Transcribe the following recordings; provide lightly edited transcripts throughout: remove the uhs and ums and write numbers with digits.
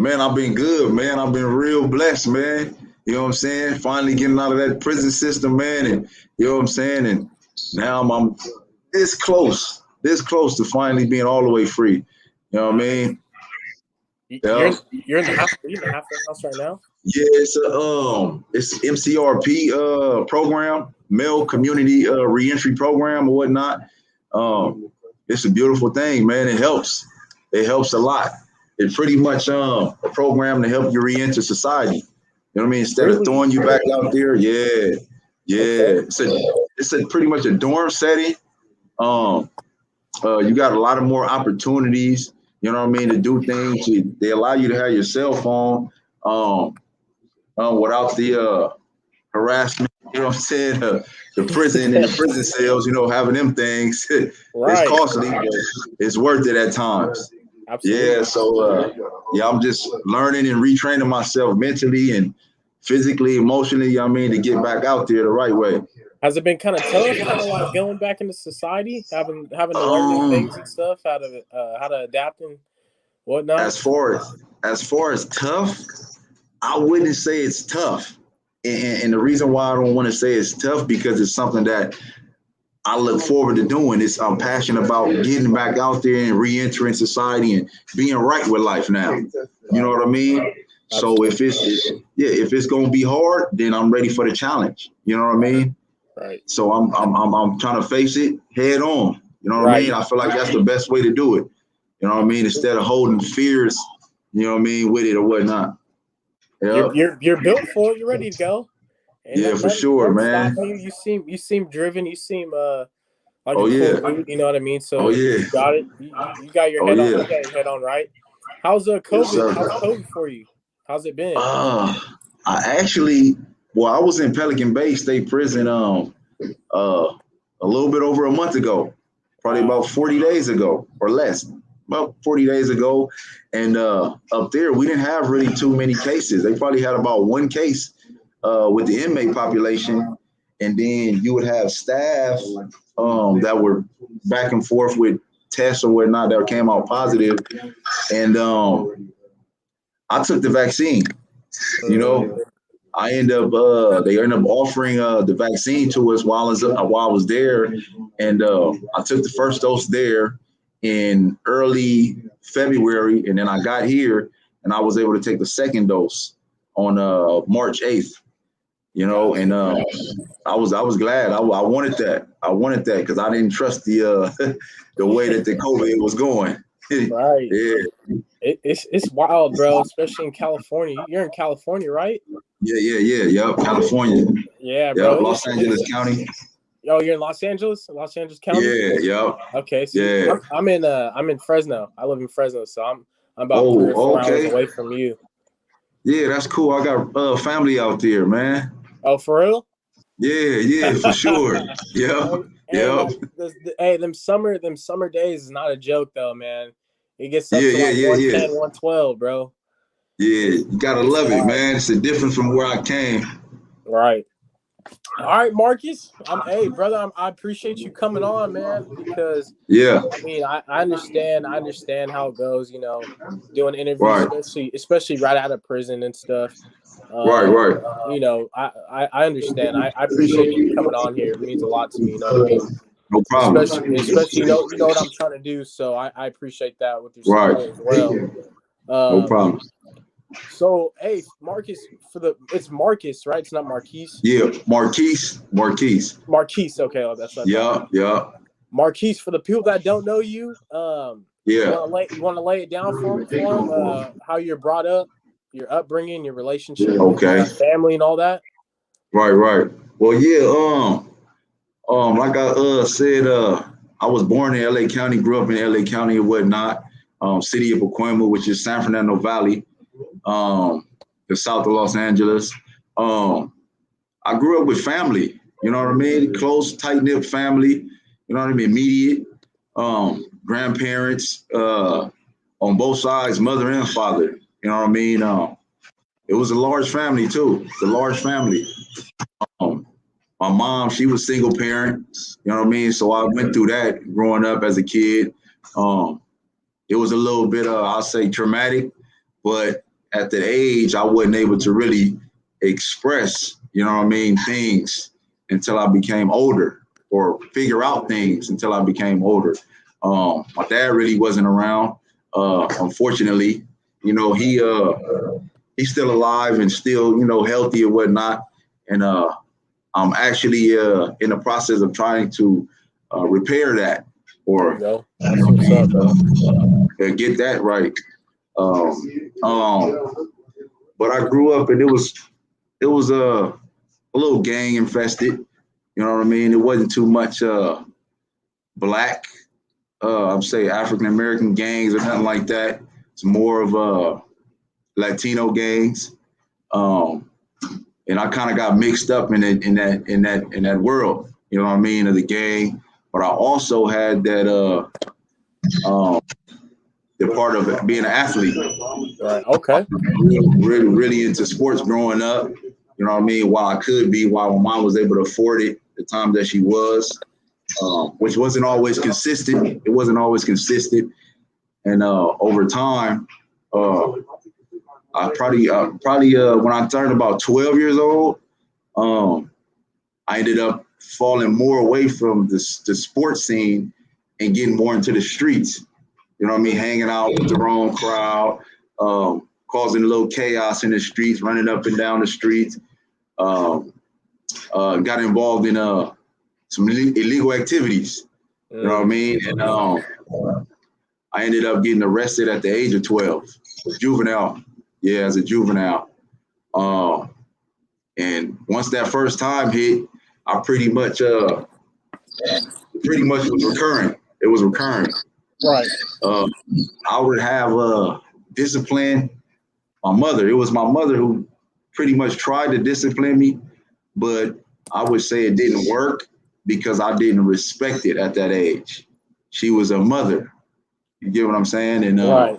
Man, I've been good, man. I've been real blessed, man. You know what I'm saying? Finally getting out of that prison system, man. And you know what I'm saying? And now I'm this close to finally being all the way free. You know what I Nice. mean? You're Yeah. in the half. Are you in the halfway house right now? Yeah, it's MCRP program, male community reentry program or whatnot. It's a beautiful thing, man. It helps. It helps a lot. It's pretty much a program to help you reenter society. You know what I mean? Instead of Really? throwing you back out there, yeah, Okay. yeah. It's a pretty much a dorm setting. Um, you got a lot of more opportunities. You know what I mean to do things. They allow you to have your cell phone. Um, without the harassment. You know what I'm saying? The prison and the prison cells, having them things, it's Right. costly, but it's worth it at times. Yeah, Absolutely. so yeah, I'm just learning and retraining myself mentally and physically, emotionally, to get back out there the right way. Has it been kind of tough, kind of like going back into society, having to learn new Um, things and stuff, how to adapt and whatnot? as far as tough, I wouldn't say it's tough. And the reason why I don't want to say it's tough because it's something that I look forward to doing. I'm passionate about getting back out there and re-entering society and being right with life now. You know Right. what I mean? So Absolutely. if it's gonna be hard, then I'm ready for the challenge. You know what I Right. mean? Right. So I'm trying to face it head on. You know what I mean? Right. I feel like that's the best way to do it. You know what I mean? Instead of holding fears, you know what I mean, with it or whatnot. Yep. You're built for it. You're ready to go. And Yeah, for sure, nothing man. stopping you. You seem driven. You seem like a Oh cool yeah. dude. You know what I mean. Oh So yeah. you got it. You got your Oh head on. yeah. You got your head on right. How's Yes, COVID? sir. How's COVID for you? How's it been? Uh, I actually, well, I was in Pelican Bay State Prison a little bit over a month ago, probably Wow. about 40 days ago or less, about 40 days ago. And up there, we didn't have really too many cases. They probably had about one case with the inmate population. And then you would have staff that were back and forth with tests or whatnot that came out positive. And I took the vaccine. You Mm, know, they end up offering the vaccine to us while I was there, and I took the first dose there in early February, and then I got here and I was able to take the second dose on March 8th. And gotcha. I was glad. I wanted that. I wanted that because I didn't trust the the way that the COVID was going. Right. Yeah, It's wild, bro. Especially in California. You're in California, right? yeah. Yep, California. Yeah, Yep, bro. Los Angeles County. Oh, you're in Los Angeles County. Yeah, yep, Okay, see, yeah. I'm in Fresno. I live in Fresno, so I'm about three or Oh, 4 hours okay. away from you. Yeah, that's cool. I got family out there, man. Oh, for real? Yeah, for sure. Yep, Hey, yep. hey, them summer days is not a joke though, man. It gets up Yeah, to yeah, like yeah, yeah. 110, 112, bro. Yeah, It's you gotta it's love it, wild. man. It's a difference from where I came. Right. All right, Marcus. Hey, brother. I appreciate you coming on, man, because Yeah, I mean, I understand how it goes. Doing interviews, right, especially right out of prison and stuff. right, Um, right. I understand. I appreciate you coming on here. It means a lot to me. You know what I mean? No problem. Especially you know what I'm trying to do. So I appreciate that with your Right, support as well. no Um, problem. so hey, Marcus, it's Marcus, right? It's not Marquise. Yeah, Marquise. Marquise. Okay, oh, that's what I thought. Yeah, yeah, Marquise, for the people that don't know you, you yeah. want to lay it down for 'em, how you're brought up, your upbringing, your relationship with Okay, family, and all that. right. Well, yeah. Like I said, I was born in LA County, grew up in LA County and whatnot. City of Pacoima, which is San Fernando Valley, the south of Los Angeles. Um, I grew up with family, you know what I mean? Close, tight knit family, you know what I mean? Immediate grandparents on both sides, mother and father, you know what I mean? It was a large family too. It's a large family. Um, my mom, she was single parent, you know what I mean? So I went through that growing up as a kid. Um, it was a little bit, I'll say traumatic, but at that age, I wasn't able to really express, you know what I mean, things until I became older, or figure out things until I became older. My dad really wasn't around, unfortunately. You know, he's still alive and still, you know, healthy and whatnot. And I'm actually in the process of trying to repair that, There you or go. That's what's up, bro. get that right. Um, um, but I grew up and it was a little gang infested. You know what I mean? It wasn't too much black, I'm say African American gangs or nothing like that. It's more of Latino gangs. Um, and I kind of got mixed up in that world. You know what I mean, of the gang. But I also had that um, the part of being an athlete. Right. Okay. Really into sports growing up. You know what I mean? While my mom was able to afford it, the time that she was, which wasn't always consistent. It wasn't always consistent, and over time, uh, I probably when I turned about 12 years old, um, I ended up falling more away from the sports scene and getting more into the streets. You know what I mean? Hanging out with the wrong crowd, causing a little chaos in the streets, running up and down the streets. Um, got involved in some illegal activities. You know what I mean? And I ended up getting arrested at the age of 12, juvenile. Yeah, as a juvenile. Uh, and once that first time hit, I pretty much was recurring. It was recurring. Right. Uh, I would have discipline my mother. It was my mother who pretty much tried to discipline me, but I would say it didn't work because I didn't respect it at that age. She was a mother. You get what I'm saying? And Right.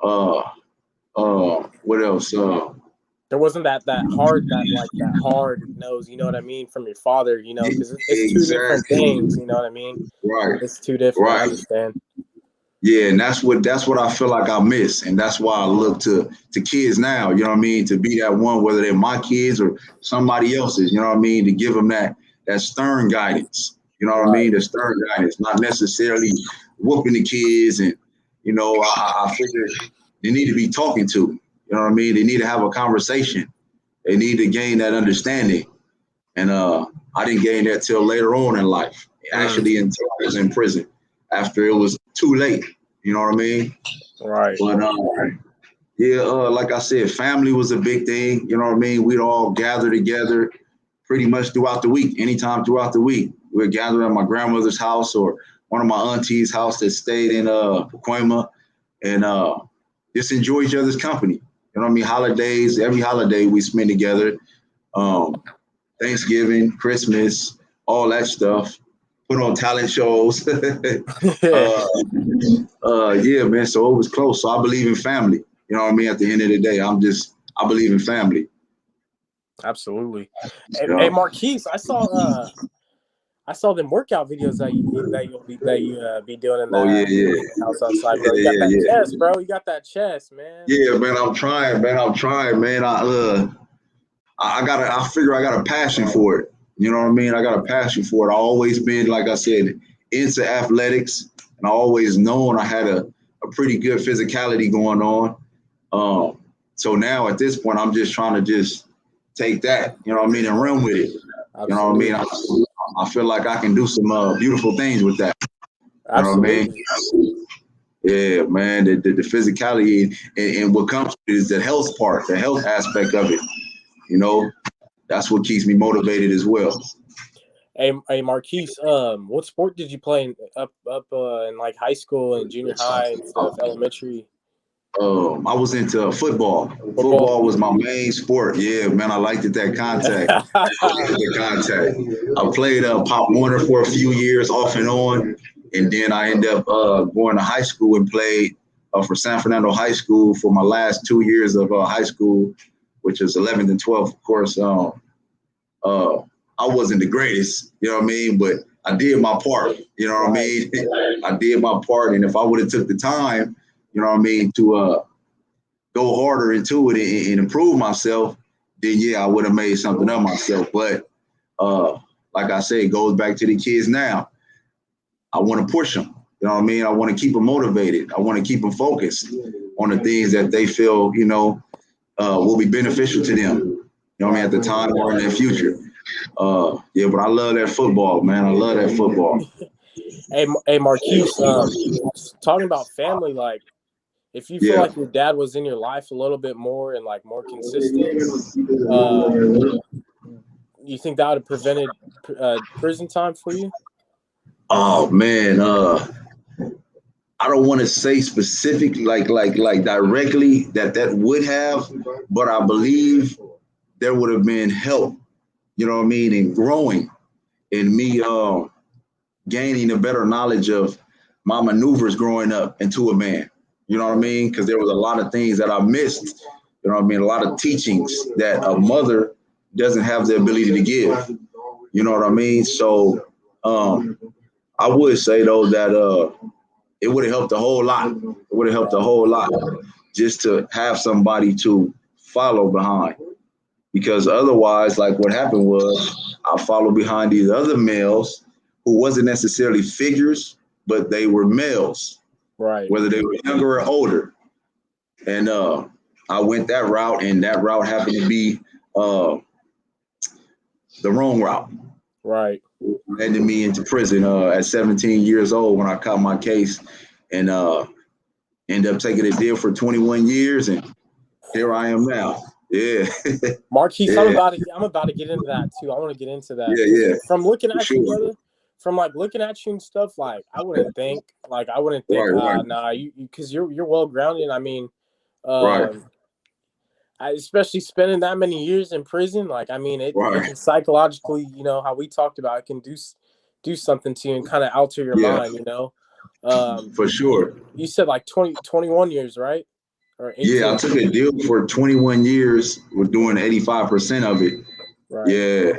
uh, what else? There wasn't that hard nose, you know what I mean, from your father, you know, because it's two different Exactly. things, you know what I mean. Right. It's two different. I Right. understand. Yeah, and that's what I feel like I miss, and that's why I look to kids now. You know what I mean? To be that one, whether they're my kids or somebody else's. You know what I mean? To give them that stern guidance. You know what I Right. mean? The stern guidance, not necessarily whooping the kids. And I figure they need to be talking to. You know what I mean? They need to have a conversation. They need to gain that understanding. And I didn't gain that till later on in life. Actually, until I was in prison, after it was too late. You know what I mean? Right. But yeah, like I said, family was a big thing. You know what I mean? We'd all gather together pretty much throughout the week. Anytime throughout the week, we'd gather at my grandmother's house or one of my auntie's house that stayed in Pacoima, and just enjoy each other's company. You know what I mean? Holidays, every holiday we spend together. Um, Thanksgiving, Christmas, all that stuff. Put on talent shows. Yeah, man. So it was close. So I believe in family. You know what I mean? At the end of the day, I believe in family. Absolutely. Hey, Yeah. Marquise, I saw them workout videos that you be doing in Oh yeah, the yeah, house outside, bro. yeah, You got yeah, that yeah. chest, bro. You got that chest, man. Yeah, man. I'm trying, man. I'm trying, man. I figure I got a passion for it. You know what I mean? I got a passion for it. I always been, like I said, into athletics, and I always known I had a pretty good physicality going on. So now at this point, I'm just trying to just take that, you know what I mean, and run with it. You know what I mean? Absolutely. I feel like I can do some beautiful things with that. You know what I mean? Absolutely. Yeah, man. The physicality and what comes is the health part, the health aspect of it. You know, that's what keeps me motivated as well. Hey, Marquise, what sport did you play in like high school and junior high and stuff, elementary? I was into football. Football? Football was my main sport. Yeah, man, I liked it, that contact. The contact. I played Pop Warner for a few years off and on, and then I ended up going to high school and played for San Fernando High School for my last 2 years of high school, which is 11th and 12th, of course. Uh, I wasn't the greatest, you know what I mean, but I did my part, you know what I mean. I did my part, and if I would have took the time, you know what I mean, to go harder into it and improve myself, then yeah, I would have made something of myself. But like I said, it goes back to the kids now. I want to push them. You know what I mean? I want to keep them motivated. I want to keep them focused on the things that they feel, will be beneficial to them. You know what I mean? At the time or in the future. Yeah, but I love that football, man. I love that football. Hey, Marquis, talking about family, like, if you feel Yeah. like your dad was in your life a little bit more and like more consistent, um, you think that would have prevented prison time for you? Oh man, I don't want to say specific, like directly that would have, but I believe there would have been help. You know what I mean, in growing, in me gaining a better knowledge of my maneuvers growing up into a man. You know what I mean? Because there was a lot of things that I missed. You know what I mean? A lot of teachings that a mother doesn't have the ability to give. You know what I mean? So I would say though that it would have helped a whole lot. It would have helped a whole lot just to have somebody to follow behind. Because otherwise, like what happened was I followed behind these other males who wasn't necessarily figures, but they were males, Right, whether they were younger or older. And I went that route, and that route happened to be uh, the wrong route. right. Landed me into prison at 17 years old when I caught my case, and ended up taking a deal for 21 years, and here I am now. Yeah, Marquise, yeah, I'm about to get into that too. I want to get into that yeah, because yeah, from looking for at you, sure. brother, from like looking at you and stuff, like I wouldn't think, Right, right, nah, you because you're well grounded. I mean, right, um, especially spending that many years in prison, like I mean, it right. can psychologically, how we talked about, it can do something to you and kind of alter your Yeah, mind. for You, sure. you said like 21 years, right? Or Yeah, I 18, took a deal for 21 years. We're doing 85% of it. right? Yeah,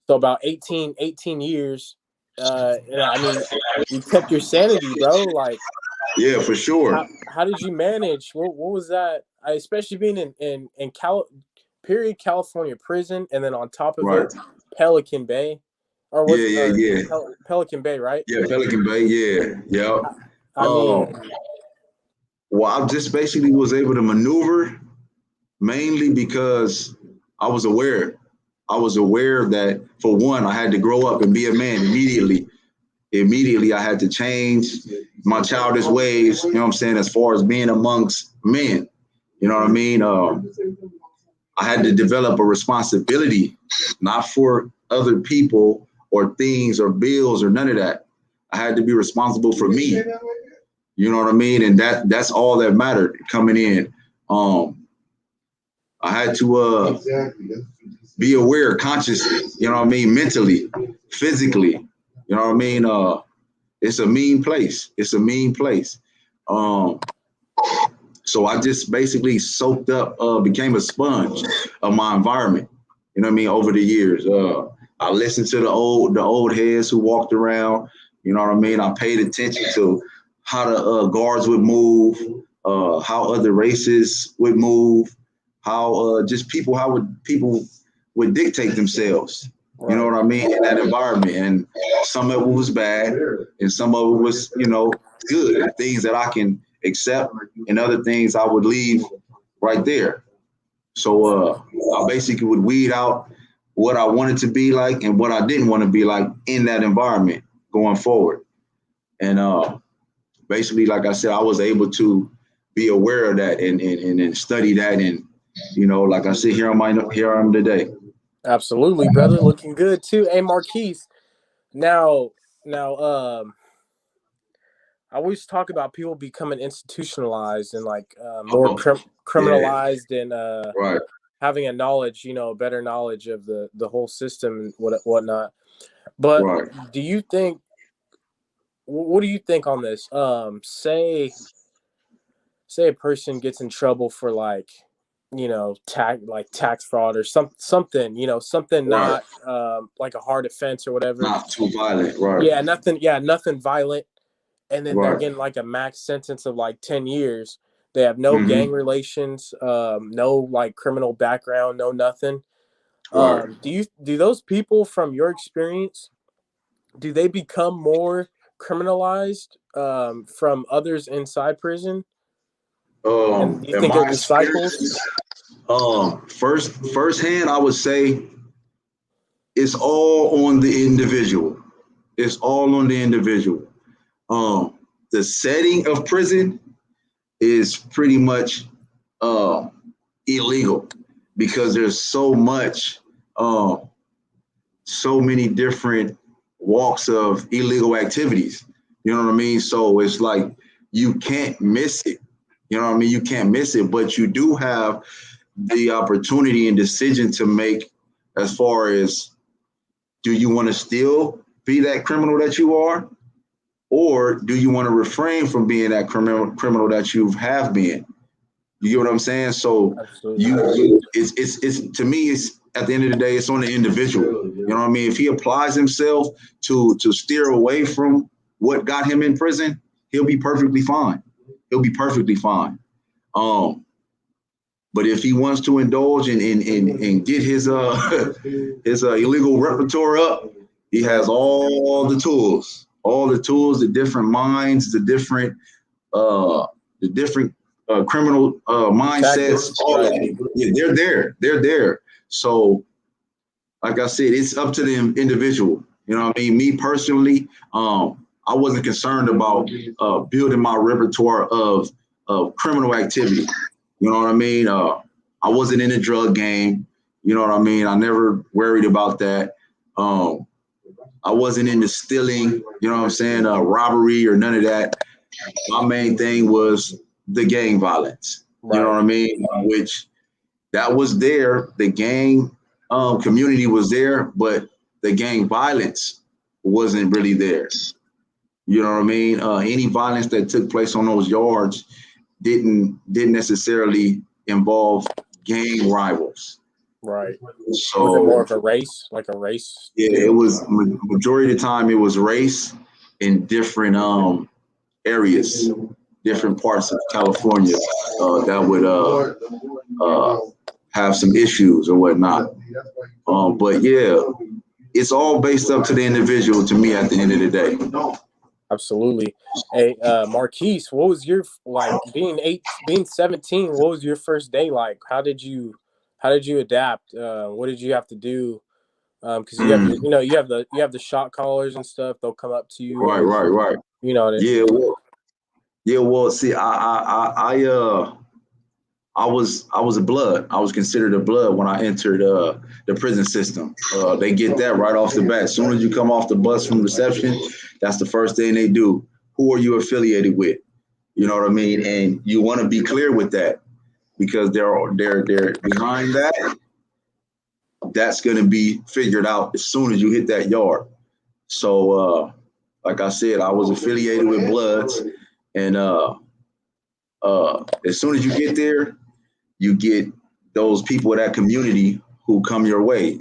So about 18 years. And I mean, you kept your sanity, bro. Like, yeah, for sure. how did you manage? What was that? Especially being in California prison, and then on top of Right. it, Pelican Bay, or Yeah, was yeah, yeah. Pelican Bay, right? Yeah, Pelican Bay. Yeah, yep. I mean, Well, I just basically was able to maneuver mainly because I was aware. I was aware that for one, I had to grow up and be a man immediately. Immediately, I had to change my childish ways. You know what I'm saying? As far as being amongst men, you know what I mean? I had to develop a responsibility, not for other people or things or bills or none of that. I had to be responsible for me. You know what I mean? And that's all that mattered coming in. Um, I had to be aware consciously, you know what I mean, mentally, physically. You know what I mean? It's a mean place. It's a mean place. Um, so I just basically soaked up, became a sponge of my environment. You know what I mean? Over the years, I listened to the old heads who walked around. You know what I mean? I paid attention to how the guards would move, how other races would move, how just people, how would people would dictate themselves. You know right. what I mean? In that environment, and some of it was bad, and some of it was, good, and things that I can accept, and other things I would leave right there. So I basically would weed out what I wanted to be like and what I didn't want to be like in that environment going forward. And basically, like I said, I was able to be aware of that and study that. And, like I said, here I am today. Absolutely, brother. Looking good too. Hey, Marquise. Now, now, I always talk about people becoming institutionalized and like more Oh, yeah, criminalized and right. having a knowledge, better knowledge of the whole system and whatnot. But Right. do you think? What do you think on this? Say a person gets in trouble for like, tax fraud or something, something Right. not like a hard offense or whatever. Not too violent. Right. Yeah, nothing violent, and then they're Right. getting like a max sentence of like 10 years. They have no Mm-hmm. gang relations, no like criminal background, no nothing. Right. Do those people, from your experience, do they become more criminalized from others inside prison? And do you In think it my recycles? experience, firsthand, I would say it's all on the individual. It's all on the individual. The setting of prison is pretty much uh, illegal because there's um, so many different walks of illegal activities. You know what I mean? So it's like you can't miss it. You know what I mean? You can't miss it, but you do have the opportunity and decision to make as far as, do you want to still be that criminal that you are, or do you want to refrain from being that criminal that you have been? You get what I'm saying? So Absolutely. it's to me, it's at the end of the day, it's on the individual. You know what I mean? If he applies himself to steer away from what got him in prison, he'll be perfectly fine. He'll be perfectly fine. Um, but if he wants to indulge and get his his illegal repertoire up, he has Right. all the tools, the different minds, uh, the different criminal mindsets. Tactics. Right. Yeah, they're there. They're there. So, like I said, it's up to the individual. You know what I mean? Me personally, I wasn't concerned about building my repertoire of criminal activity. You know what I mean? I wasn't in the drug game. You know what I mean? I never worried about that. Um, I wasn't into stealing, you know what I'm saying, robbery or none of that. My main thing was the gang violence. You know Right. what I mean? Which that was there. The gang community was there, but the gang violence wasn't really there. You know what I mean? Any violence that took place on those yards didn't necessarily involve gang rivals. Right. Was it more So of a race, like a race yeah, it deal? was majority of the time it was race in different areas, different parts of California that would uh, have some issues or whatnot. But yeah, it's all based up to the individual. To me, at the end of the day. Absolutely. Hey, Marquis, what was your like being 17? What was your first day like? How did you adapt? What did you have to do? Because you have Mm, your, you have the shot callers and stuff. They'll come up to you right, and right, right. you know that. Yeah, well, yeah, well. See, I was a blood. I was considered a blood when I entered the prison system. They get that right off the bat. As soon as you come off the bus from reception, that's the first thing they do. Who are you affiliated with? You know what I mean? And you want to be clear with that because they're behind that. That's going to be figured out as soon as you hit that yard. So, like I said, I was affiliated with Bloods, and as soon as you get there, you get those people of that community who come your way.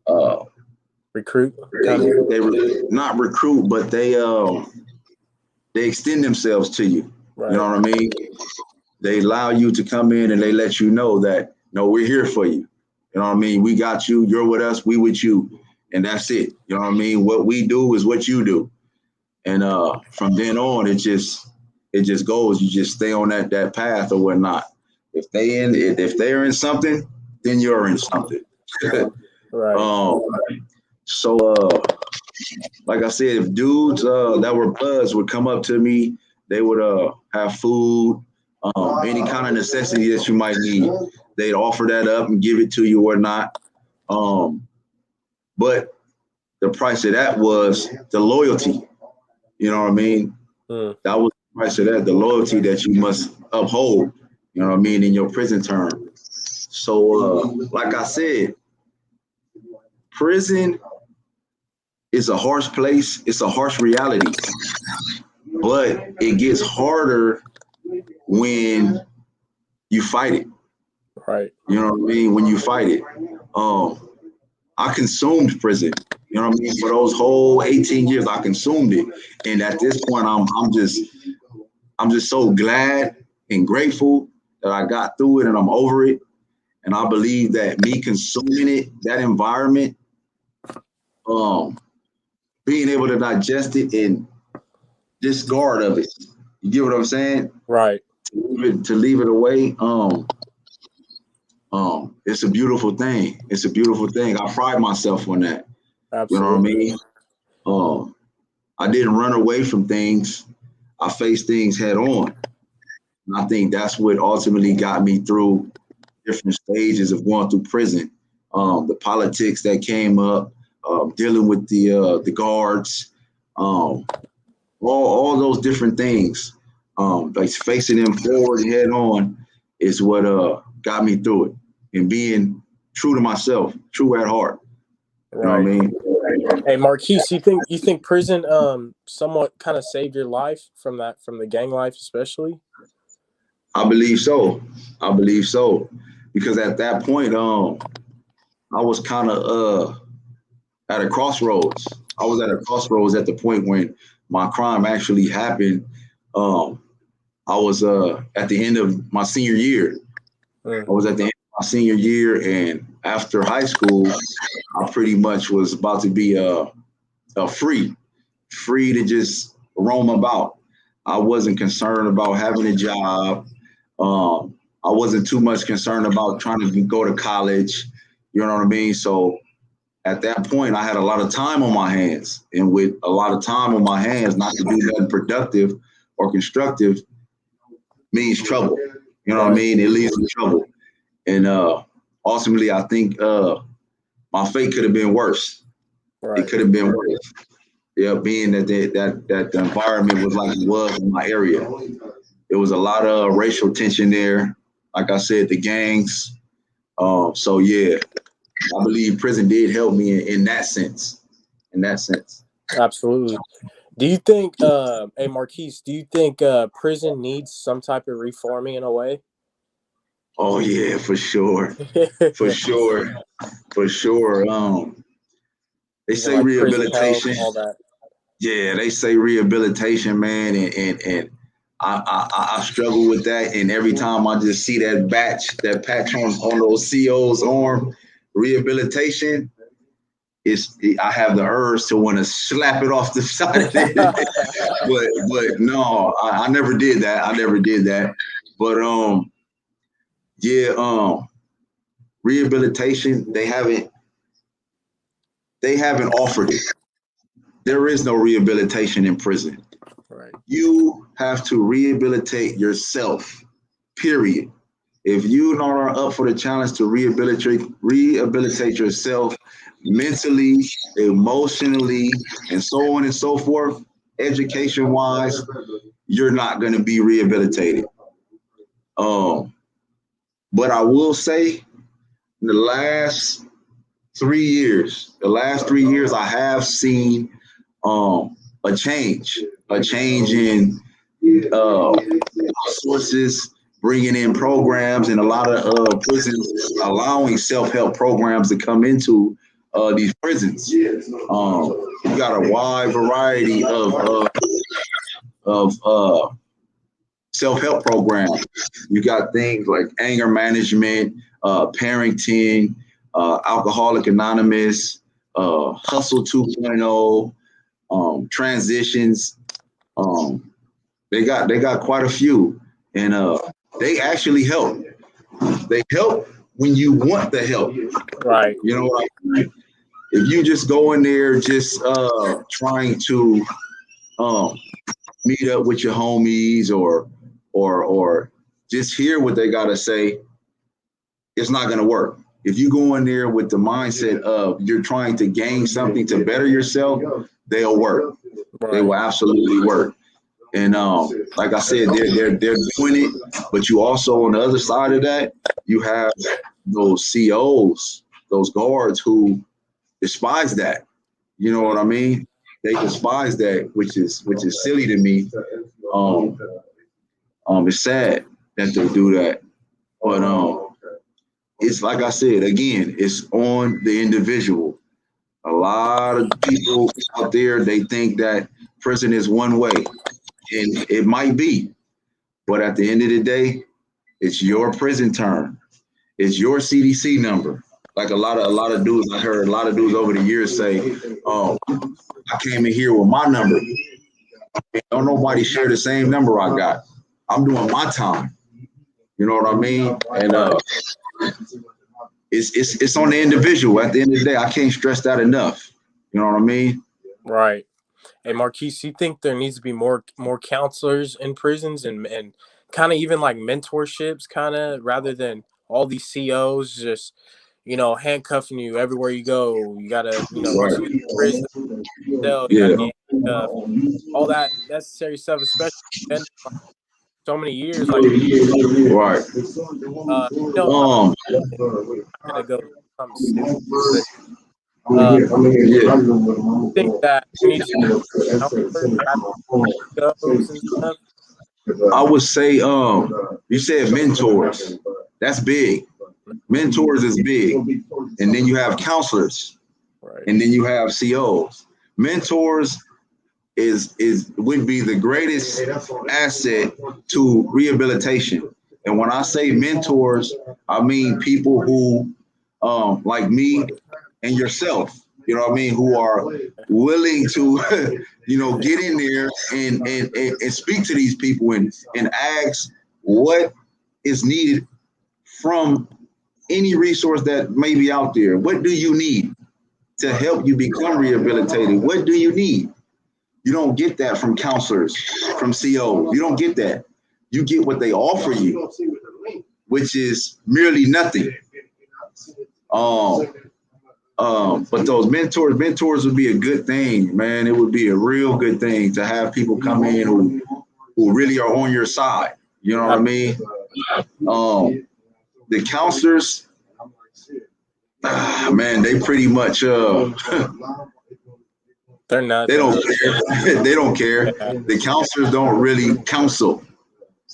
Uh, Recruit kind of. they not recruit, but they extend themselves to you. You know Right. what I mean? They allow you to come in and they let you know that no, we're here for you. You know what I mean? We got you. You're with us. We with you, and that's it. You know what I mean? What we do is what you do, and from then on, it just goes. You just stay on that path or whatnot. If they're in something, then you're in something. Right. um, so like I said, if dudes that were Bloods would come up to me, they would have food, any kind of necessity that you might need. They'd offer that up and give it to you or not. Um, but the price of that was the loyalty. You know what I mean? Mm. That was the price of that, the loyalty that you must uphold. You know what I mean, in your prison term. So, like I said, prison is a harsh place. It's a harsh reality, but it gets harder when you fight it. Right. You know what I mean? When you fight it. Um, I consumed prison. You know what I mean? For those whole 18 years, I consumed it. And at this point, I'm just I'm just so glad and grateful that I got through it and I'm over it. And I believe that me consuming it, that environment, um, being able to digest it and discard of it. You get what I'm saying? Right. To leave it away. It's a beautiful thing. It's a beautiful thing. I pride myself on that. You know what I Absolutely. mean? Um, I didn't run away from things. I faced things head on. And I think that's what ultimately got me through different stages of going through prison. The politics that came up, dealing with the guards, um, all those different things, like facing them forward head on, is what got me through it. And being true to myself, true at heart. You know what I Right. mean? Hey, Marquis, you think prison somewhat kind of saved your life from the gang life especially? I believe so. I believe so. Because at that point, I was kind of at a crossroads. I was at a crossroads at the point when my crime actually happened. Um, I was at the end of my senior year. I Mm, was at the end of my senior year, and after high school, I pretty much was about to be free to just roam about. I wasn't concerned about having a job. I wasn't too much concerned about trying to go to college. You know what I mean? So at that point, I had a lot of time on my hands, and with a lot of time on my hands, not to do nothing productive or constructive means trouble. You know what I right. mean? It leads to trouble, and ultimately, I think my fate could have been worse. It Right. could have been worse. Yeah, being that the environment was like it was in my area. There was a lot of racial tension there. Like I said, the gangs. So yeah, I believe prison did help me in that sense. In that sense. Absolutely. Do you think, hey Marquise, do you think prison needs some type of reforming in a way? Oh yeah, for sure, for sure, for sure. They Even say like prison health, rehabilitation. all that. Yeah, they say rehabilitation, man, and I struggle with that. And every time I just see that patch on those CO's arm, rehabilitation, I have the urge to want to slap it off the side of it. but no, I never did that. I never did that. But yeah, rehabilitation, they haven't offered it. There is no rehabilitation in prison. Right. You have to rehabilitate yourself, period. If you are not up for the challenge to rehabilitate yourself mentally, emotionally, and so on and so forth, education wise, you're not going to be rehabilitated. Um, but I will say, in the last 3 years, I have seen a change in sources, bringing in programs, and a lot of prisons allowing self-help programs to come into these prisons. You got a wide variety of self-help programs. You got things like anger management, parenting, Alcoholic Anonymous, Hustle 2.0, transitions. Um, they got quite a few, and they actually help. They help when you want the help. Right. You know, like if you just go in there just trying to um, meet up with your homies or just hear what they gotta say, it's not gonna work. If you go in there with the mindset of you're trying to gain something to better yourself, they'll work. They will Right. absolutely work. And like I said, they're doing it, but you also on the other side of that, you have those COs, those guards who despise that. You know what Mm, I mean? They despise that, which is silly to me. Um, it's sad that they do that, but it's like I said again, it's on the individual. A lot of people out there they think that prison is one way, and it might be. But at the end of the day, it's your prison term. It's your CDC number. Like a lot of dudes, I heard a lot of dudes over the years say, "Oh, I came in here with my number. Don't nobody share the same number I got. I'm doing my time." You know what I mean? And it's on the individual. At the end of the day, I can't stress that enough. You know what I mean? Right. Hey, Marquis, you think there needs to be more counselors in prisons and kind of even like mentorships, kind of rather than all these COs just handcuffing you everywhere you go. You gotta once you get to prison cell, you gotta Yeah. get handcuffed. All that necessary stuff, especially been like so many years. Like Right. I'm Um. not gonna go something stupid, but Yeah. I think that there needs to be counselors at goes and stuff. I would say, you said mentors. That's big. Mentors is big. And then you have counselors, Right. and then you have COs. Mentors is would be the greatest asset to rehabilitation. And when I say mentors, I mean people who, like me and yourself, you know what I mean, who are willing to, get in there and speak to these people and ask what is needed from any resource that may be out there. What do you need to help you become rehabilitated? What do you need? You don't get that from counselors, from COs. You don't get that. You get what they offer you, which is merely nothing. Um, but those mentors would be a good thing, man. It would be a real good thing to have people come in who really are on your side. You know what I mean? The counselors, man, they pretty much They're not. they don't care. They don't care. Yeah. The counselors don't really counsel.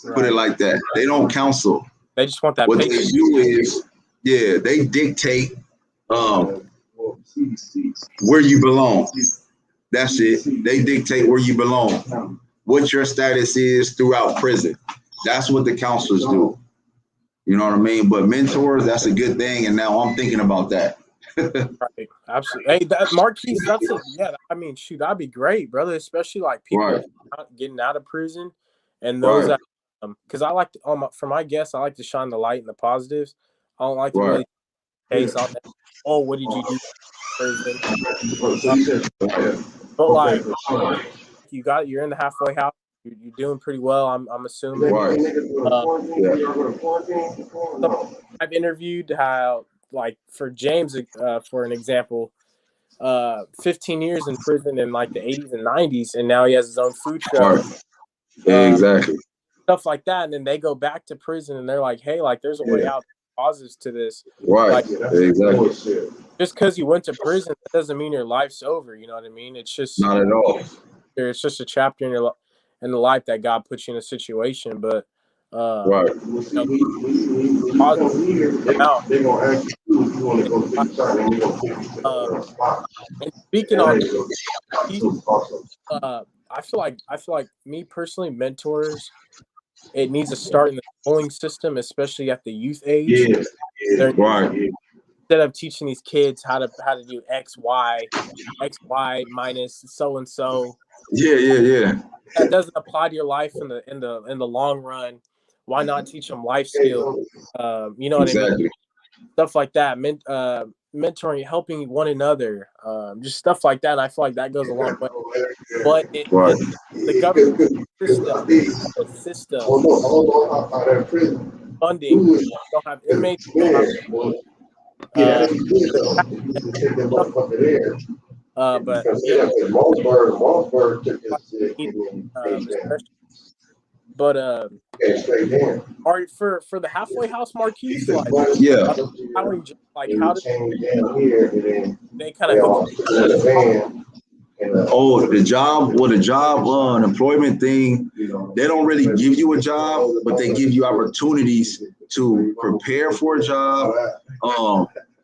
Put it Right. like that. They don't counsel. They just want that What they paycheck. do is, yeah, they dictate um, where you belong. That's it. They dictate where you belong, what your status is throughout prison. That's what the counselors do. You know what I mean? But mentors, that's a good thing. And now I'm thinking about that. Right. Absolutely. Hey, that Marquise, I mean, shoot, that'd be great, brother. Especially like people Right, getting out of prison, and those right, that, because I like to, for my guests, I like to shine the light and the positives. I don't like to right. really case. Oh, what did you do in prison? Uh, but like, you're in the halfway house. You're doing pretty well. I'm assuming. Right. Uh, Yeah. I've interviewed how, like, for James, for an example, 15 years in prison in like the 80s and 90s, and now he has his own food truck, Right. uh, Exactly. stuff like that. And then they go back to prison and they're like, hey, like, there's a way Yeah. out, positives to this. Right. Like, Exactly. just because you went to prison, that doesn't mean your life's over. You know what I mean? Not at all. It's just a chapter in the life that God puts you in a situation. But, Right. positive out. Uh, and speaking on that, I feel like me personally, mentors, it needs to start in the schooling system, especially at the youth age. Yeah. They're, Right. instead of teaching these kids how to do X Y minus so and so, Yeah. Yeah. Yeah. that doesn't apply to your life in the long run. Why not teach them life skills? You know what I mean? Exactly. Stuff like that. Mentoring, helping one another, just stuff like that. I feel like that goes a long way. But Right. the government system funding, don't have inmates, don't have the but yeah, especially, but are for the halfway house, Marquise, like, Yeah. empowering, like, how do they kind of hook you? Oh, the job, well, the job and employment thing, they don't really give you a job, but they give you opportunities to prepare for a job,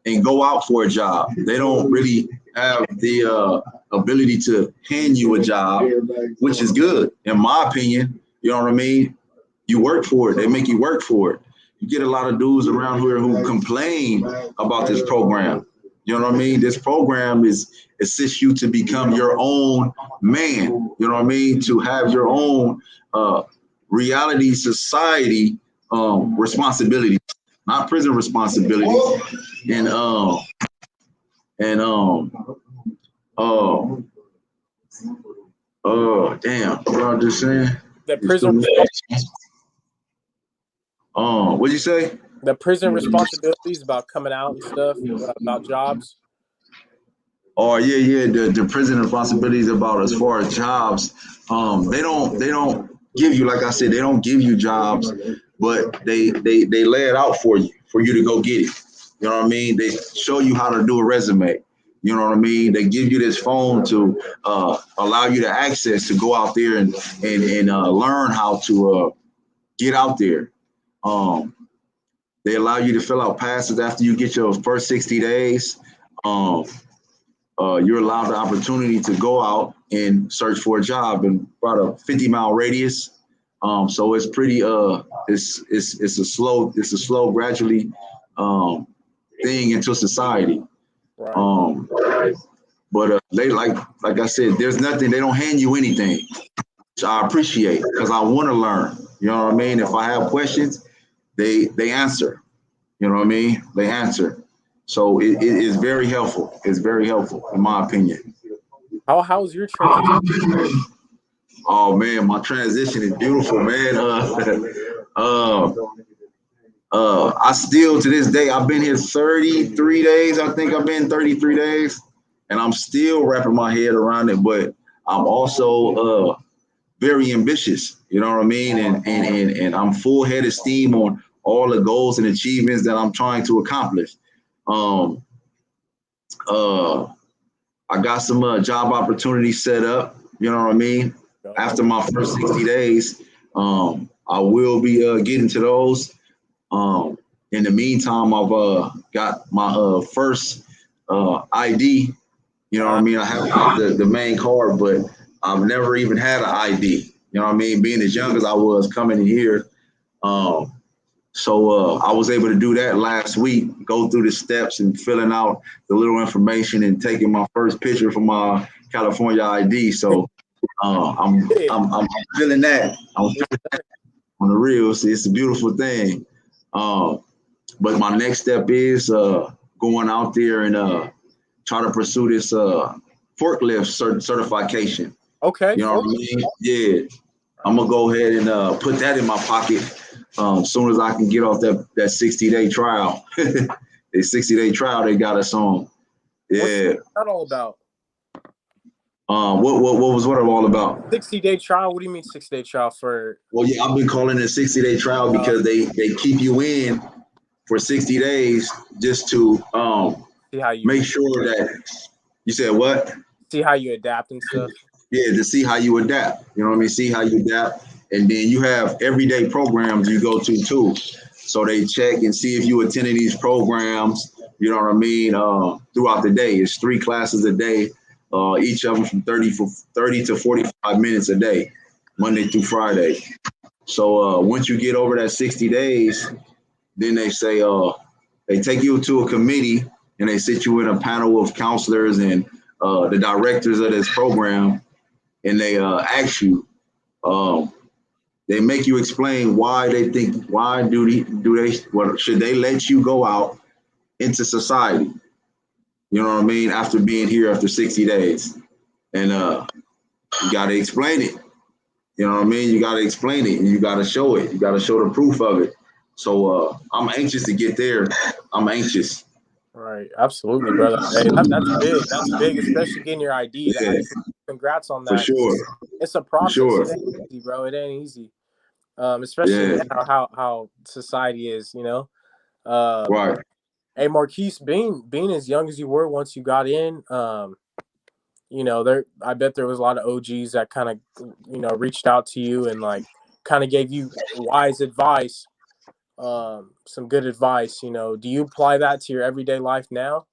and go out for a job. They don't really have the ability to hand you a job, which is good, in my opinion. You know what I mean? You work for it. They make you work for it. You get a lot of dudes around here who complain about this program. You know what I mean? This program assists you to become your own man. You know what I mean? To have your own reality society responsibility, not prison responsibility. And and uh damn, what I just saying? The prison What'd you say? the prison responsibilities about coming out and stuff, about jobs. Oh yeah. The prison responsibilities about as far as jobs. They don't give you, like I said, they don't give you jobs, but they lay it out for you to go get it. You know what I mean? They show you how to do a resume. You know what I mean? They give you this phone to allow you to access to go out there and learn how to get out there. Um, they allow you to fill out passes after you get your first 60 days. Um, you're allowed the opportunity to go out and search for a job in about a 50-mile radius. So it's pretty it's a slow gradually thing into society. Right. But they like I said, there's nothing, they don't hand you anything, which I appreciate because I want to learn. You know what I mean? If I have questions, they answer. You know what I mean? They answer. So it is very helpful. It's very helpful, in my opinion. How's your transition? Oh man, my transition is beautiful, man. Uh, I still to this day, I've been here 33 days. I think I've been 33 days, and I'm still wrapping my head around it. But I'm also very ambitious. You know what I mean? And I'm full head of steam on all the goals and achievements that I'm trying to accomplish. Um, uh, I got some job opportunities set up. You know what I mean? After my first 60 days, I will be getting to those. In the meantime, I've got my first ID. You know what I mean? I have the main card, but I've never even had an ID. You know what I mean? Being as young as I was coming in here. So I was able to do that last week, go through the steps and filling out the little information and taking my first picture for my California ID. So I'm feeling that. I'm feeling that on the real. So it's a beautiful thing. But my next step is going out there and try to pursue this forklift certification. Okay. You know what I mean? Yeah. I'm gonna go ahead and put that in my pocket as soon as I can get off that 60-day trial. The 60-day trial they got us on. Yeah. What's that all about? What I'm all about? 60-day trial. What do you mean 60-day trial for? Well, yeah, I've been calling it a 60-day trial because they keep you in for 60 days just to see how you make sure that you said what? See how you adapt and stuff. Yeah, to see how you adapt. You know what I mean? See how you adapt. And then you have everyday programs you go to too. So they check and see if you attended these programs, you know what I mean, throughout the day. It's 3 classes a day, each of them from 30 to 45 minutes a day, Monday through Friday. So once you get over that 60 days, then they say they take you to a committee and they sit you in a panel of counselors and the directors of this program, and they ask you, they make you explain why they think, why should they let you go out into society? You know what I mean? After being here after 60 days, and you got to explain it. You know what I mean? You got to explain it and you got to show it. You got to show the proof of it. So I'm anxious to get there. I'm anxious. Right, absolutely, brother. Hey, that's big. That's big, especially getting your ID. Yeah, congrats on that. for sure. It's a process. Sure. It ain't easy, bro. It ain't easy. Especially now how society is, you know. Right. Hey, Marquis, being as young as you were once you got in, you know, I bet there was a lot of OGs that kind of, you know, reached out to you and like kind of gave you wise advice. Some good advice, you know. Do you apply that to your everyday life now?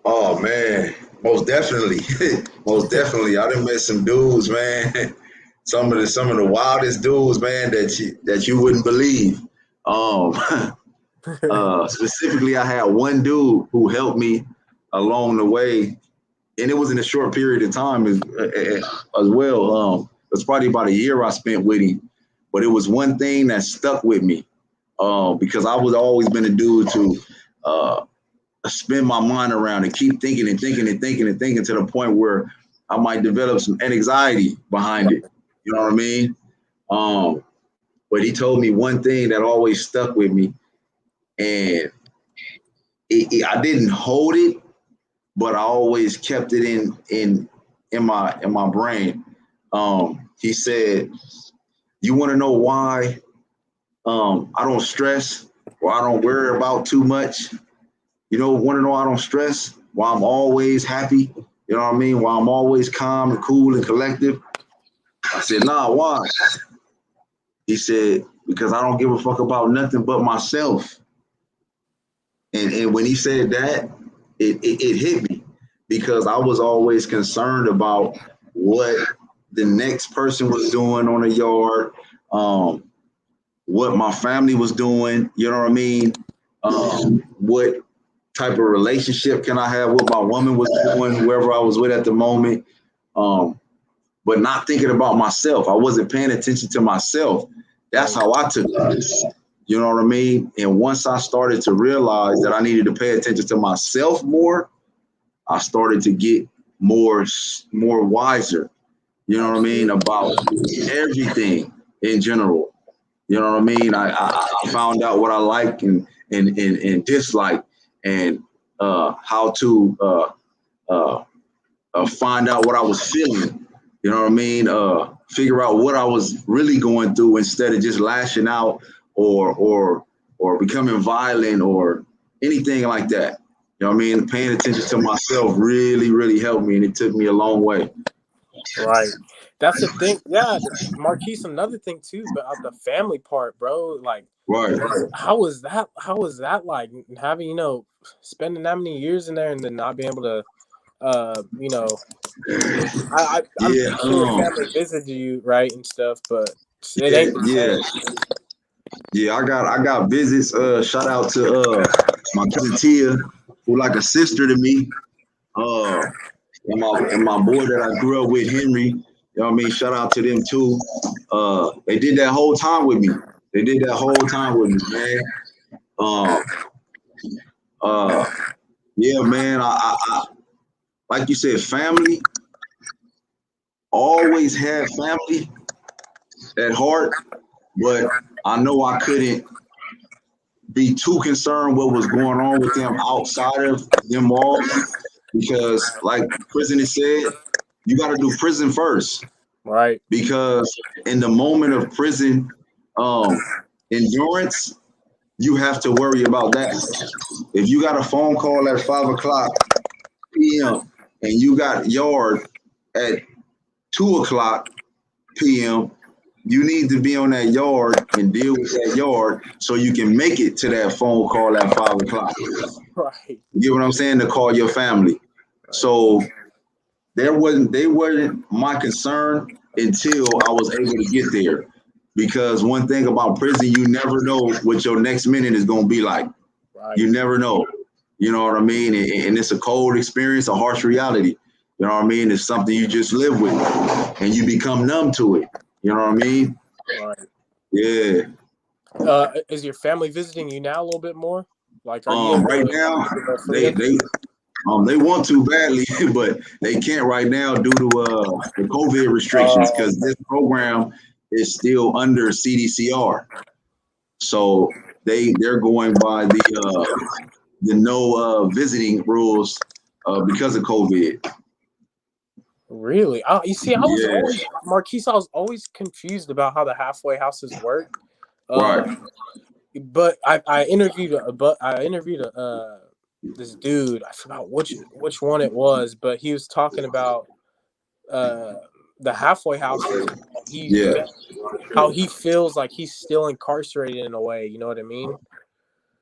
Oh man, most definitely. Most definitely. I done met some dudes, man. some of the wildest dudes, man, that you wouldn't believe. Um, Specifically, I had one dude who helped me along the way, and it was in a short period of time as well. It was probably about a year I spent with him, but it was one thing that stuck with me because I was always been a dude to uh, spin my mind around and keep thinking and thinking and thinking and thinking to the point where I might develop some anxiety behind it. You know what I mean? Um, but he told me one thing that always stuck with me, and I didn't hold it, but I always kept it in my brain. He said, "You want to know why I don't stress or I don't worry about too much? Want to know why I don't stress? Why I'm always happy? You know what I mean? Why I'm always calm and cool and collective?" I said, "Nah, why?" He said, "Because I don't give a fuck about nothing but myself." And when he said that, it hit me because I was always concerned about what the next person was doing on the yard, um, what my family was doing. You know what I mean? What type of relationship can I have? What my woman was doing, whoever I was with at the moment. Um, but not thinking about myself. I wasn't paying attention to myself. That's how I took it. You know what I mean? And once I started to realize that I needed to pay attention to myself more, I started to get more wiser. You know what I mean? About everything in general. You know what I mean? I found out what I like and dislike, and how to find out what I was feeling. You know what I mean? Figure out what I was really going through instead of just lashing out or becoming violent or anything like that. You know what I mean? Paying attention to myself really, really helped me, and it took me a long way. Right. That's the thing. Yeah, Marquise, another thing too, but the family part, bro. Like, Right. how was that? How was that like having spending that many years in there and then not being able to, you know, I'm Yeah. sure your family visited you, right, and stuff, but it Yeah. ain't the Yeah. same. Yeah. I got visits. Shout out to my cousin Tia, who like a sister to me. Uh, and my boy that I grew up with, Henry. You know what I mean? Shout out to them too. They did that whole time with me. They did that whole time with me, man. Um, uh, yeah, man. I like you said, family. Always had family at heart, but I know I couldn't be too concerned what was going on with them outside of them walls because, like Prison has said, you got to do prison first. Right. Because in the moment of prison um, endurance, you have to worry about that. If you got a phone call at 5 o'clock p.m. and you got yard at 2 o'clock p.m., you need to be on that yard and deal with that yard so you can make it to that phone call at 5 o'clock. Right. You get what I'm saying? To call your family. Right. So they weren't my concern until I was able to get there. Because one thing about prison, you never know what your next minute is going to be like. Right. You never know. You know what I mean? And it's a cold experience, a harsh reality. You know what I mean? It's something you just live with and you become numb to it. You know what I mean? Right. Yeah. Is your family visiting you now a little bit more? Like, are you able Right to now, get more they freedom? they want to badly, but they can't right now due to the COVID restrictions because Okay. this program is still under CDCR. So they're going by the no visiting rules because of COVID. Really? You see, I was Yeah, always Marquise. I was always confused about how the halfway houses work. right. Uh, but I interviewed this dude. I forgot which one it was, but he was talking about uh the halfway houses. Yeah. How he feels like he's still incarcerated in a way. You know what I mean?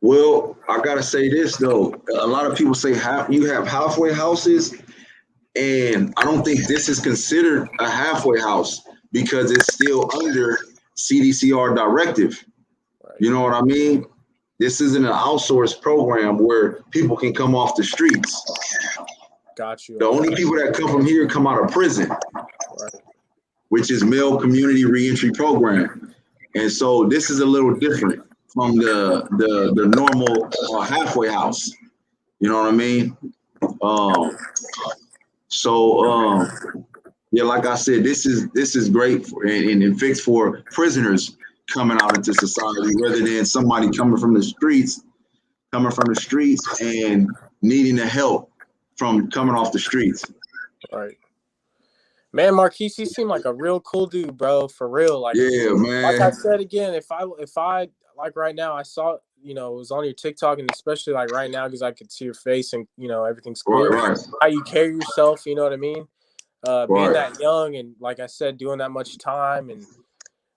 Well, I gotta say this though. A lot of people say you have halfway houses, and I don't think this is considered a halfway house because it's still under CDCR directive. Right. You know what I mean? This isn't an outsourced program where people can come off the streets. Got you. The only people that come from here come out of prison, Right. which is male community reentry program. And so this is a little different from the normal halfway house. You know what I mean? Yeah, like I said, this is great for, and fixed for prisoners coming out into society rather than somebody coming from the streets and needing the help from coming off the streets. Right. Man, Marquis, you seem like a real cool dude, bro. For real. Like, Yeah, man. Like I said again, if I like right now, I saw, you know, it was on your TikTok, and especially like right now because I could see your face and, you know, everything's clear. Right. How you carry yourself, you know what I mean? Being Right. that young and, like I said, doing that much time, and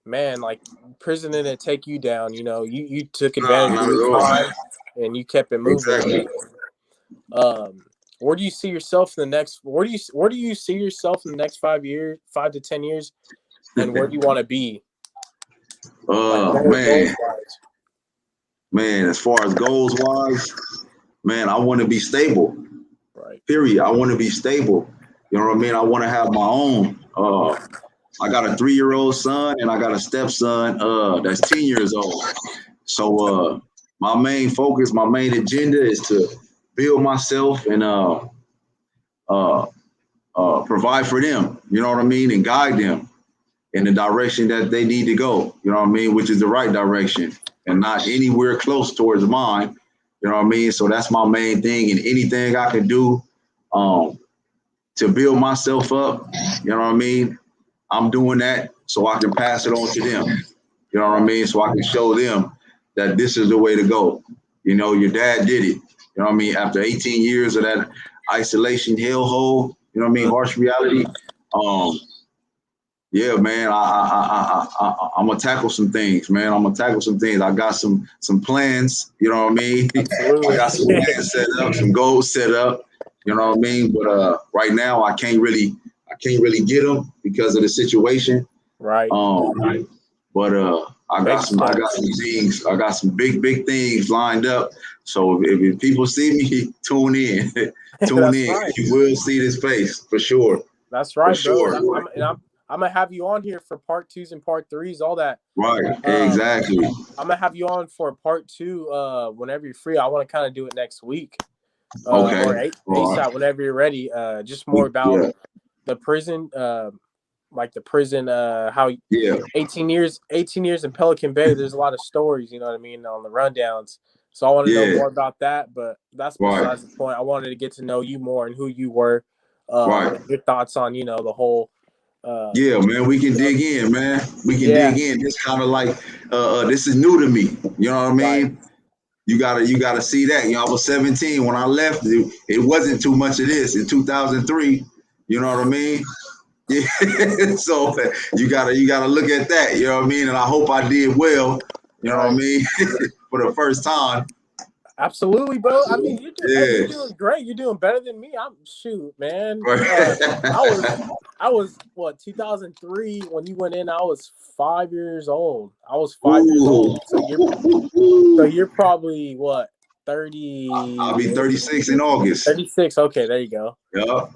man, like prison didn't take you down. You know, you took advantage Not of your at all. time and you kept it moving. Exactly. Where do you see yourself in the next? Where do you see yourself in the next 5 years, 5 to 10 years, and where do you want to be? Man, as far as goals wise, man, I want to be stable. Right. Period. I want to be stable. You know what I mean? I want to have my own. I got a 3-year-old son and I got a stepson that's 10 years old. So my main focus, my main agenda is to build myself and provide for them. You know what I mean? And guide them in the direction that they need to go. You know what I mean? Which is the right direction and not anywhere close towards mine. You know what I mean? So that's my main thing. And anything I can do to build myself up, you know what I mean? I'm doing that so I can pass it on to them. You know what I mean? So I can show them that this is the way to go. You know, your dad did it. You know what I mean? After 18 years of that isolation hellhole, you know what I mean? Harsh reality. Yeah, man, I'm gonna tackle some things, man. I'm gonna tackle some things. I got some plans. You know what I mean? Absolutely. I got some plans set up, some goals set up. You know what I mean? But right now, I can't really get them because of the situation. Right. But I got some things. I got some big things lined up. So if people see me, tune in. Tune in. Right. You will see this face for sure. That's right, for bro. Sure. I'm gonna have you on here for part 2s and part 3s, all that. Right. Exactly. I'm gonna have you on for part 2 whenever you're free. I want to kind of do it next week. Okay. Or ASAP whenever you're ready. Just more about the prison, like the prison, how 18 years in Pelican Bay. There's a lot of stories, you know what I mean, on the rundowns. So I want to know more about that, but that's besides the point. I wanted to get to know you more and who you were, your thoughts on, you know, the whole. Yeah, man, we can dig in, man. We can dig in. It's kind of like this is new to me. You know what I mean? Right. You gotta see that. You know, I was 17 when I left. It wasn't too much of this in 2003. You know what I mean? Yeah. So you gotta look at that. You know what I mean? And I hope I did well. You know what I mean? For the first time. Absolutely, bro. I mean, you're doing great. You're doing better than me. Man. I was what 2003 when you went in. I was 5 years old. I was 5 years old. So you're probably what 30? I'll be 36 in August. 36. Okay, there you go. Yeah,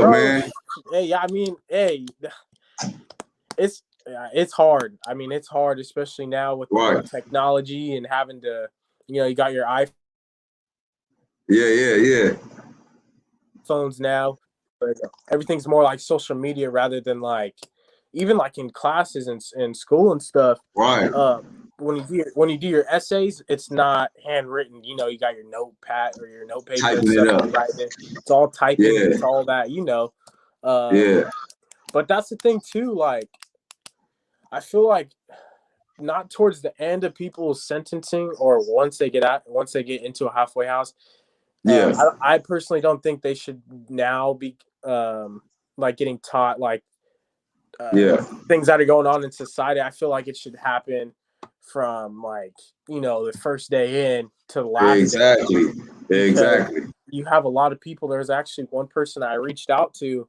bro, man. Hey, I mean, hey, it's hard. I mean, it's hard, especially now with the technology and having to. You know, you got your iPhone. Yeah. Phones now, but everything's more like social media rather than like, even like in classes and school and stuff. Right. When you do your essays, it's not handwritten. You know, you got your notepad or your note paper and stuff. It's all typing. It's all that. You know. But that's the thing too. Like, I feel like. Not towards the end of people's sentencing or once they get into a halfway house. I personally don't think they should now be like getting taught like things that are going on in society. I feel like it should happen from like, you know, the first day in to the last day. Exactly. You have a lot of people. There's actually one person I reached out to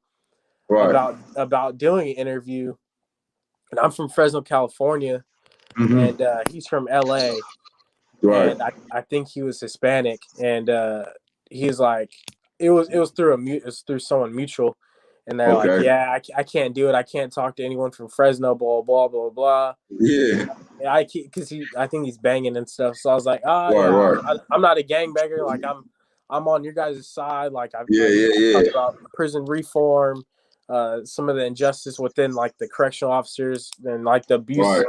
Right. about doing an interview, and I'm from Fresno, California, Mm-hmm. and he's from LA, Right. and I think he was Hispanic, and he's like, it was through it was through someone mutual, and they're like, Okay. yeah, I can't do it. I can't talk to anyone from Fresno, blah blah blah blah. Yeah. Yeah, because I think he's banging and stuff. So I was like, Right. yeah, Right. I'm not a gangbanger. Like I'm on your guys' side. Like Yeah. you Yeah. guys talk Yeah. about prison reform, some of the injustice within like the correctional officers and like Right.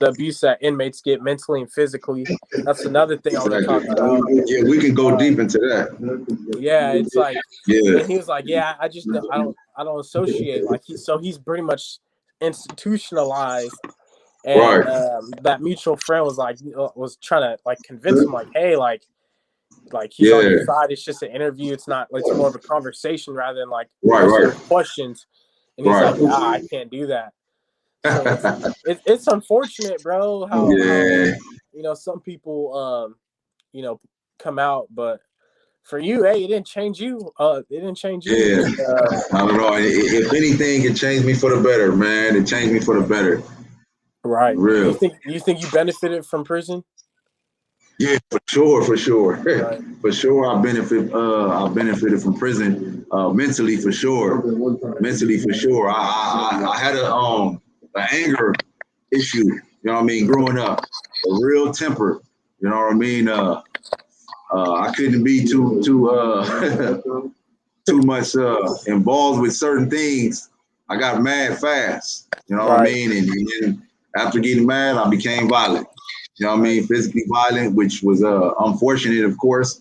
the abuse that inmates get mentally and physically. That's another thing I want to Exactly. talk about. Yeah, we can go Uh, deep into that. yeah, it's like, Yeah. and he was like, yeah, I don't associate like he's pretty much institutionalized. And Right. that mutual friend was trying to like convince him like, hey, like he's on your Yeah. side. It's just an interview. It's more of a conversation rather than like Right. personal Right. questions. And he's Right. like, I can't do that. So it's unfortunate, bro, how Yeah. some people you know come out, but for you, hey, it didn't change you. It didn't change you. Yeah. I don't know. If anything, it changed me for the better, man. It changed me for the better. Right. Real. Do you think you benefited from prison? Yeah, for sure, for sure. Right. For sure I benefited from prison, mentally for sure. Mentally for sure. I had a an anger issue, you know what I mean, growing up. A real temper, you know what I mean? I couldn't be too much involved with certain things. I got mad fast, you know what I Right. mean? And then after getting mad, I became violent. You know what I Right. mean? Physically violent, which was unfortunate, of course.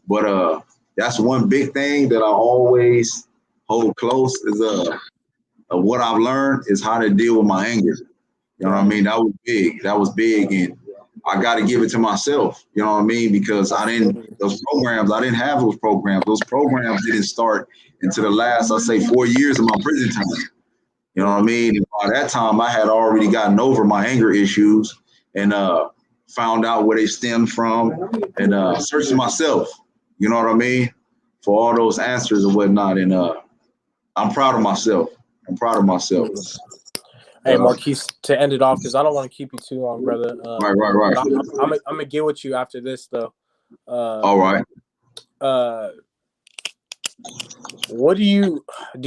But that's one big thing that I always hold close is what I've learned is how to deal with my anger. You know what I Right. mean? That was big. That was big, and I got to give it to myself. You know what I mean? Because Absolutely. I didn't have those programs. Those programs didn't start until the last, I say, 4 years of my prison time. You know what I Mm. mean? And by that time, I had already gotten over my anger issues and found out where they stemmed from and searched myself. You know what I mean? For all those answers and whatnot. And I'm proud of myself. I'm proud of myself. Mm. Hey, Marquis, to end it off, because I don't want to keep you too long, brother. Right, right, But right. I'm gonna get with you after this, though. All Um, right. uh, what do you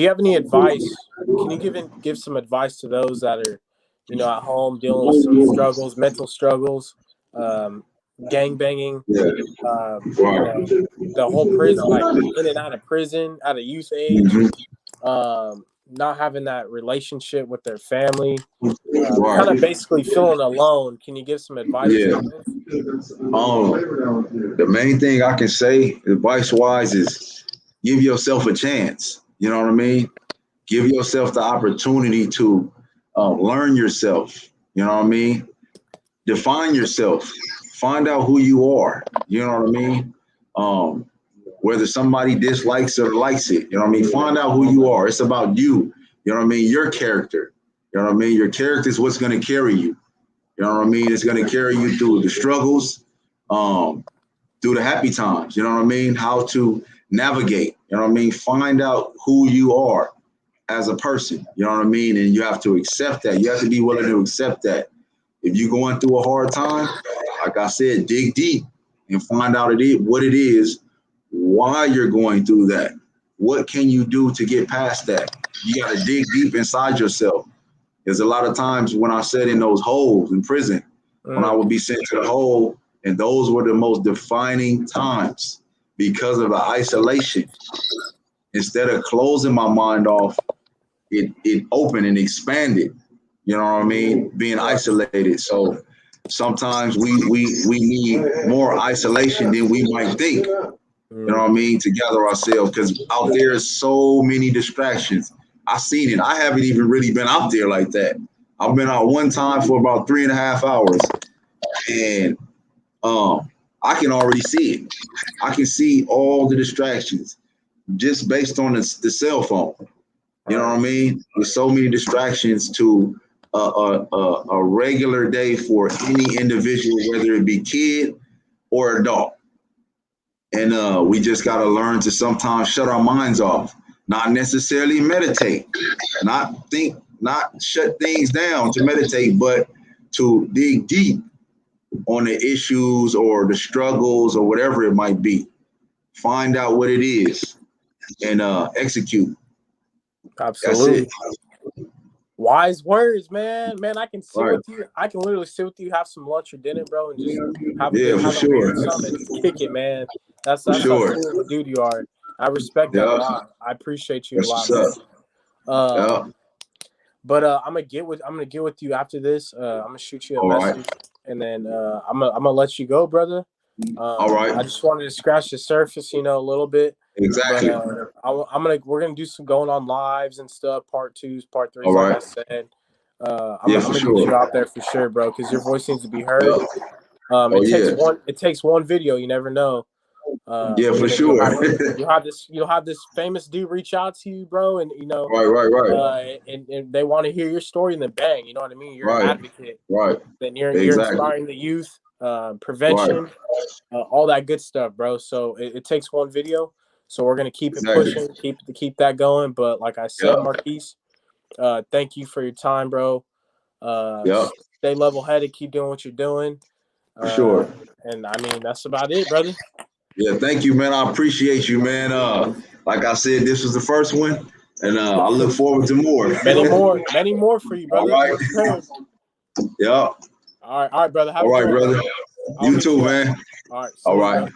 have any advice? Can you give some advice to those that are, at home dealing with some struggles, mental struggles, um, gang banging, Yeah. you Right. know, the whole prison, like in and out of prison at a youth age, Mm-hmm. not having that relationship with their family, kind of Right. basically feeling alone. Can you give some advice to Yeah. those? The main thing I can say, advice wise, is give yourself a chance. You know what I mean? Give yourself the opportunity to learn yourself. You know what I mean? Define yourself. Find out who you are. You know what I mean? Um, Whether somebody dislikes or likes it. You know what I mean? Find out who you are. It's about you. You know what I mean? Your character. You know what I mean? Your character is what's going to carry you. You know what I mean? It's going to carry you through the struggles, um, through the happy times. You know what I mean? How to navigate. You know what I mean? Find out who you are as a person. You know what I mean? And you have to accept that. You have to be willing to accept that. If you're going through a hard time, like I said, dig deep and find out what it is, why you're going through that. What can you do to get past that? You got to dig deep inside yourself. There's a lot of times when I sat in those holes in prison, when I Mm, would be sent to the hole, and those were the most defining times because of the isolation. Instead of closing my mind off, it opened and expanded. You know what I mean? Being right. isolated. So sometimes we need more isolation than we might think. You know Mm, what I mean? To gather ourselves because out there is so many distractions. I've seen it. I haven't even really been out there like that. I've been out one time for about 3.5 hours, and I can already see it. I can see all the distractions just based on the cell phone. You know right. what I mean? There's so many distractions to a regular day for any individual, whether it be kid or adult. And we just got to learn to sometimes shut our minds off. not necessarily meditate, not shut things down to meditate, but to dig deep on the issues or the struggles or whatever it might be. Find out what it is and execute. That's it. Absolutely. Wise words, man. Man, I can All sit right. with you. I can literally sit with you, have some lunch or dinner, bro, and just Yeah, for have a beer sure. or something and just kick it, man. For That's how sure. cool of a dude you are. I respect that a Yeah. lot. I appreciate you a That's lot, what's man. up. Yeah. But I'm gonna get with you after this. I'm gonna shoot you a All right. message, and then I'm gonna let you go, brother. All right. I just wanted to scratch the surface, a little bit. But Exactly. we're gonna do some going on lives and stuff, part twos, part All threes, like I right. said. Yeah, I'm for gonna get you sure. out there for sure, bro, because your voice needs to be heard. Yeah. Oh yeah. It takes one video. You never know. Yeah, for And then sure. you'll have this famous dude reach out to you, bro, and Right. and they want to hear your story, and then bang, you know what I mean? You're an Right. advocate. Right. Then you're Exactly. inspiring the youth, Right. prevention, all that good stuff, bro. So it takes one video. So we're gonna keep it Exactly. pushing, keep that going. But like I said, Yep. Marquis, thank you for your time, bro. Yep. Stay level headed, keep doing what you're doing. For sure. And I mean that's about it, brother. Yeah, thank you, man. I appreciate you, man. Like I said, this was the first one, and I look forward to more. Many more for you, All brother. Be right. prepared. Yep. All right, brother. Have All a good right, one, bro. brother. I'll You hit too, you up. man. All right, All salute, right. brother.